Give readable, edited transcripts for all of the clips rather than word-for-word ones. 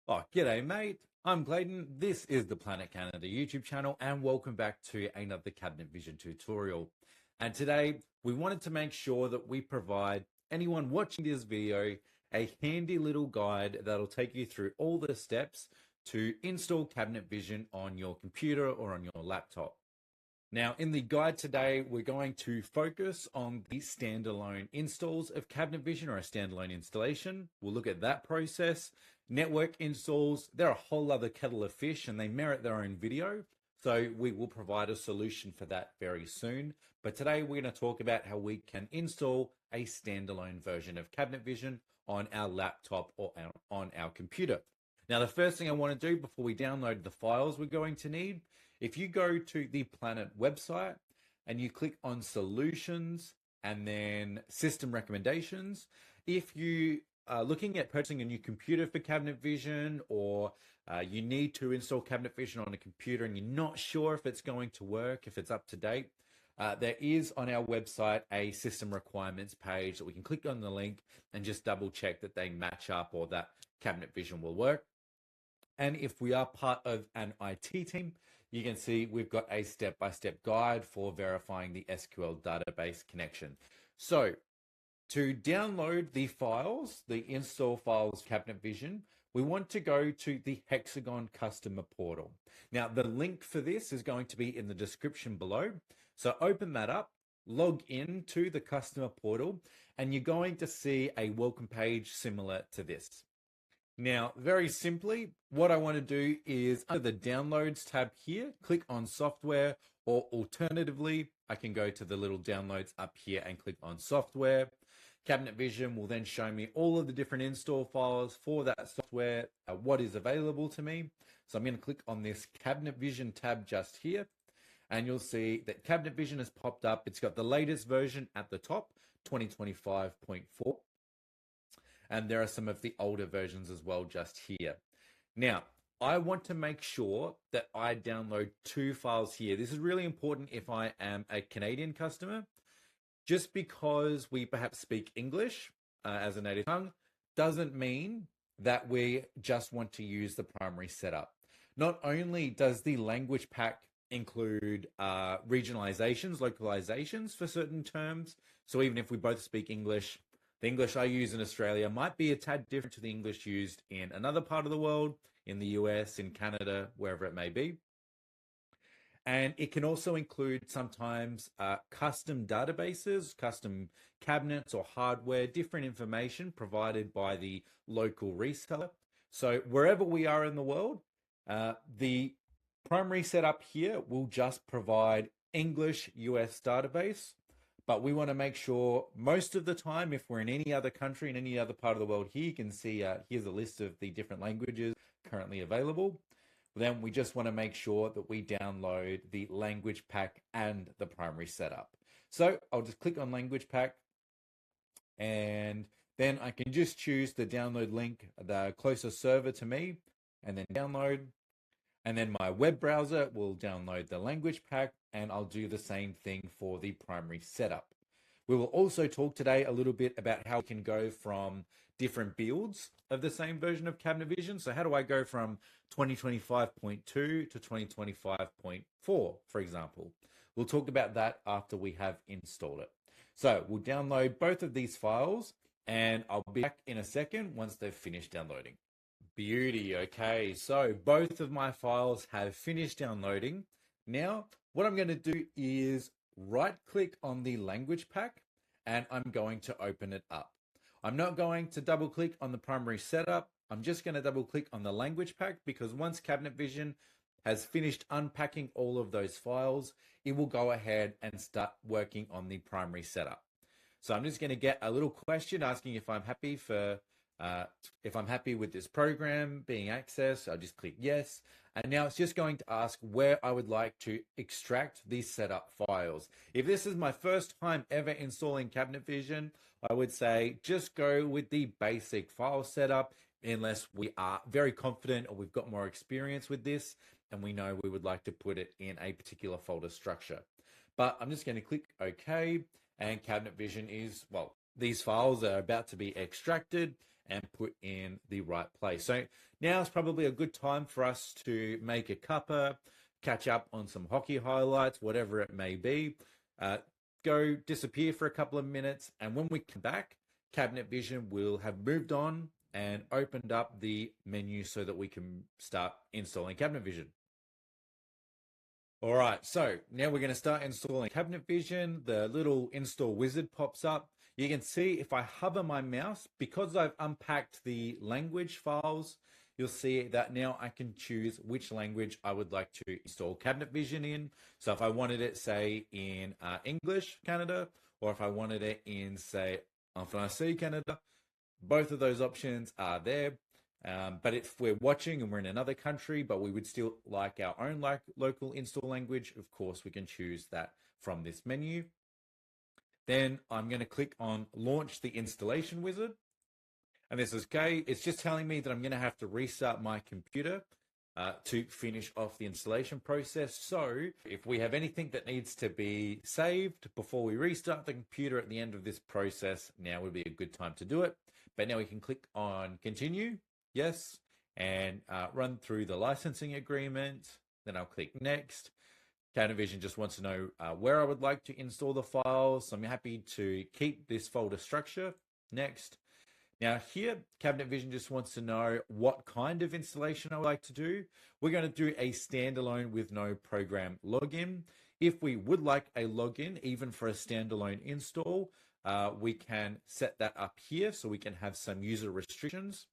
Oh, g'day, mate. I'm Clayton. This is the Planet Canada YouTube channel, and welcome back to another Cabinet Vision tutorial. And today, we wanted to make sure that we provide anyone watching this video a handy little guide that'll take you through all the steps to install Cabinet Vision on your computer or on your laptop. Now, in the guide today, we're going to focus on the standalone installs of Cabinet Vision or a standalone installation. We'll look at that process. Network installs, they're a whole other kettle of fish and they merit their own video. So we will provide a solution for that very soon. But today we're going to talk about how we can install a standalone version of Cabinet Vision on our laptop or on our computer. Now, the first thing I want to do before we download the files we're going to need, if you go to the Planet website and you click on Solutions and then System Recommendations, if you are looking at purchasing a new computer for Cabinet Vision, or you need to install Cabinet Vision on a computer and you're not sure if it's going to work, if it's up to date, there is on our website a system requirements page that we can click on the link and just double check that they match up or that Cabinet Vision will work. And if we are part of an IT team, you can see we've got a step-by-step guide for verifying the SQL database connection. So to download the files, the install files Cabinet Vision, we want to go to the Hexagon customer portal. Now, the link for this is going to be in the description below. So open that up, log in to the customer portal, and you're going to see a welcome page similar to this. Now, very simply, what I want to do is under the Downloads tab here, click on Software, or alternatively, I can go to the little downloads up here and click on Software. Cabinet Vision will then show me all of the different install files for that software, what is available to me. So I'm going to click on this Cabinet Vision tab just here, and you'll see that Cabinet Vision has popped up. It's got the latest version at the top, 2025.4. And there are some of the older versions as well just here. Now, I want to make sure that I download two files here. This is really important if I am a Canadian customer. Just because we perhaps speak English as a native tongue doesn't mean that we just want to use the primary setup. Not only does the language pack include regionalizations, localizations for certain terms, so even if we both speak English, the English I use in Australia might be a tad different to the English used in another part of the world, in the US, in Canada, wherever it may be. And it can also include sometimes custom databases, custom cabinets or hardware, different information provided by the local reseller. So wherever we are in the world, the primary setup here will just provide English US database. But we want to make sure most of the time, if we're in any other country, in any other part of the world here, you can see here's a list of the different languages currently available. Then we just want to make sure that we download the language pack and the primary setup. So I'll just click on language pack, and then I can just choose the download link, the closest server to me, and then download. And then my web browser will download the language pack, and I'll do the same thing for the primary setup. We will also talk today a little bit about how we can go from different builds of the same version of Cabinet Vision. So how do I go from 2025.2 to 2025.4, for example? We'll talk about that after we have installed it. So we'll download both of these files, and I'll be back in a second once they've finished downloading. Beauty. Okay, so both of my files have finished downloading. Now, what I'm going to do is right click on the language pack, and I'm going to open it up. I'm not going to double click on the primary setup. I'm just going to double click on the language pack, because once Cabinet Vision has finished unpacking all of those files, it will go ahead and start working on the primary setup. So I'm just going to get a little question asking if I'm happy with this program being accessed. I'll just click yes. And now it's just going to ask where I would like to extract these setup files. If this is my first time ever installing Cabinet Vision, I would say just go with the basic file setup, unless we are very confident or we've got more experience with this and we know we would like to put it in a particular folder structure. But I'm just going to click OK, and Cabinet Vision is, well, these files are about to be extracted, and put in the right place. So now is probably a good time for us to make a cuppa, catch up on some hockey highlights, whatever it may be. Go disappear for a couple of minutes, and when we come back, Cabinet Vision will have moved on and opened up the menu so that we can start installing Cabinet Vision. All right, so now we're going to start installing Cabinet Vision. The little install wizard pops up. You can see if I hover my mouse, because I've unpacked the language files, you'll see that now I can choose which language I would like to install Cabinet Vision in. So if I wanted it, say, in English, Canada, or if I wanted it in, say, en français, Canada, both of those options are there. But if we're watching and we're in another country, but we would still like our own local install language, of course, we can choose that from this menu. Then I'm going to click on Launch the Installation Wizard. And this is okay. It's just telling me that I'm going to have to restart my computer to finish off the installation process. So if we have anything that needs to be saved before we restart the computer at the end of this process, now would be a good time to do it. But now we can click on Continue. Yes, and run through the licensing agreement. Then I'll click Next. Cabinet Vision just wants to know where I would like to install the files. So I'm happy to keep this folder structure. Next. Now here, Cabinet Vision just wants to know what kind of installation I would like to do. We're going to do a standalone with no program login. If we would like a login, even for a standalone install, we can set that up here so we can have some user restrictions.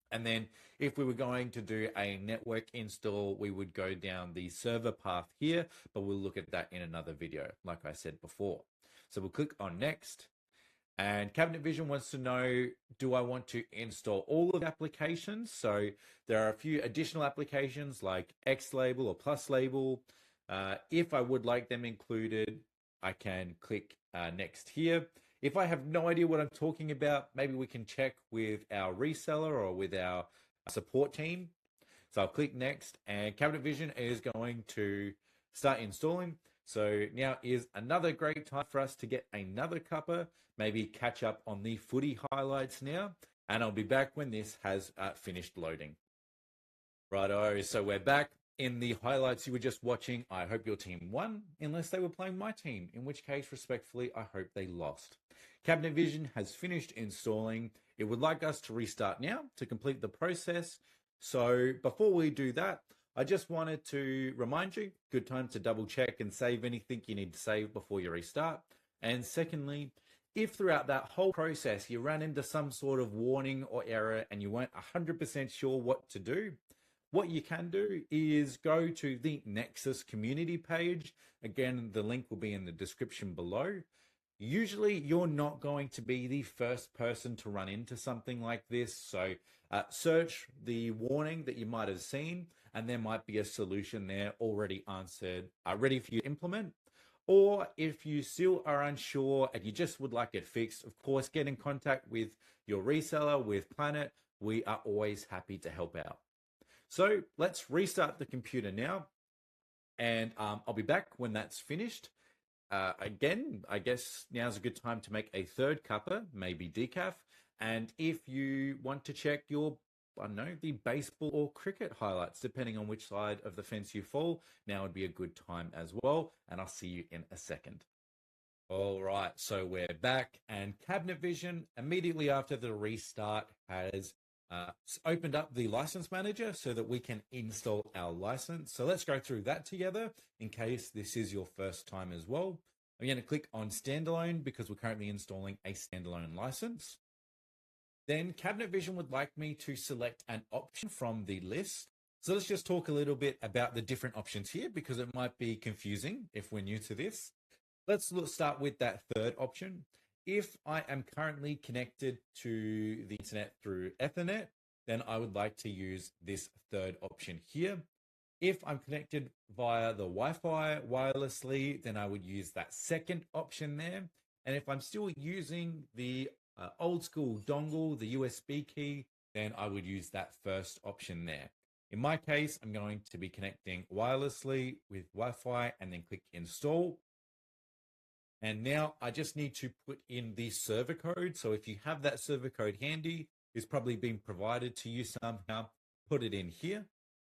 And then if we were going to do a network install, we would go down the server path here, but we'll look at that in another video, like I said before. So we'll click on Next. And Cabinet Vision wants to know, do I want to install all of the applications? So there are a few additional applications like X label or plus label. If I would like them included, I can click Next here. If I have no idea what I'm talking about, maybe we can check with our reseller or with our support team. So I'll click Next, and Cabinet Vision is going to start installing. So now is another great time for us to get another cuppa, maybe catch up on the footy highlights now, and I'll be back when this has finished loading. Righto, so we're back. In the highlights you were just watching, I hope your team won, unless they were playing my team, in which case, respectfully, I hope they lost. Cabinet Vision has finished installing. It would like us to restart now to complete the process. So before we do that, I just wanted to remind you, good time to double check and save anything you need to save before you restart. And secondly, if throughout that whole process you ran into some sort of warning or error and you weren't 100% sure what to do, what you can do is go to the Nexus community page. Again, the link will be in the description below. Usually you're not going to be the first person to run into something like this. So search the warning that you might have seen, and there might be a solution there already answered, ready for you to implement. Or if you still are unsure and you just would like it fixed, of course, get in contact with your reseller, with Planet. We are always happy to help out. So let's restart the computer now, and I'll be back when that's finished. Again, I guess now's a good time to make a third cuppa, maybe decaf. And if you want to check your, I don't know, the baseball or cricket highlights, depending on which side of the fence you fall, now would be a good time as well. And I'll see you in a second. All right, so we're back, and Cabinet Vision immediately after the restart has opened up the license manager so that we can install our license. So let's go through that together in case this is your first time as well. I'm going to click on Standalone because we're currently installing a standalone license. Then Cabinet Vision would like me to select an option from the list. So let's just talk a little bit about the different options here because it might be confusing if we're new to this. Let's start with that third option. If I am currently connected to the internet through Ethernet, then I would like to use this third option here. If I'm connected via the Wi-Fi wirelessly, then I would use that second option there. And if I'm still using the old school dongle, the USB key, then I would use that first option there. In my case, I'm going to be connecting wirelessly with Wi-Fi and then click install. And now I just need to put in the server code. So if you have that server code handy, is probably been provided to you somehow. Put it in here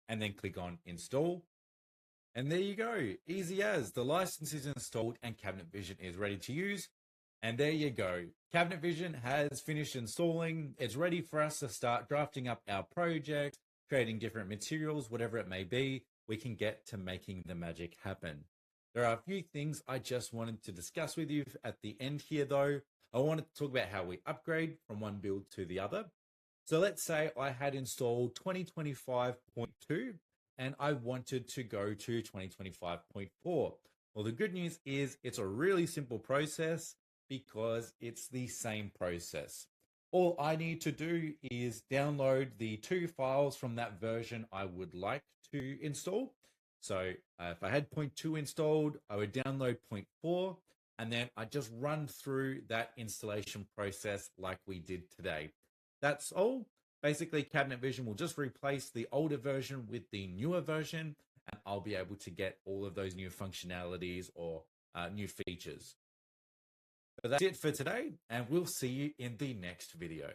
and then click on install. And there you go. Easy as. The license is installed and Cabinet Vision is ready to use. And there you go. Cabinet Vision has finished installing. It's ready for us to start drafting up our project, creating different materials, whatever it may be. We can get to making the magic happen. There are a few things I just wanted to discuss with you at the end here, though. I wanted to talk about how we upgrade from one build to the other. So let's say I had installed 2025.2 and I wanted to go to 2025.4. Well, the good news is it's a really simple process because it's the same process. All I need to do is download the 2 files from that version I would like to install. So if I had 0.2 installed, I would download 0.4, and then I just run through that installation process like we did today. That's all. Basically, Cabinet Vision will just replace the older version with the newer version, and I'll be able to get all of those new functionalities or new features. So that's it for today, and we'll see you in the next video.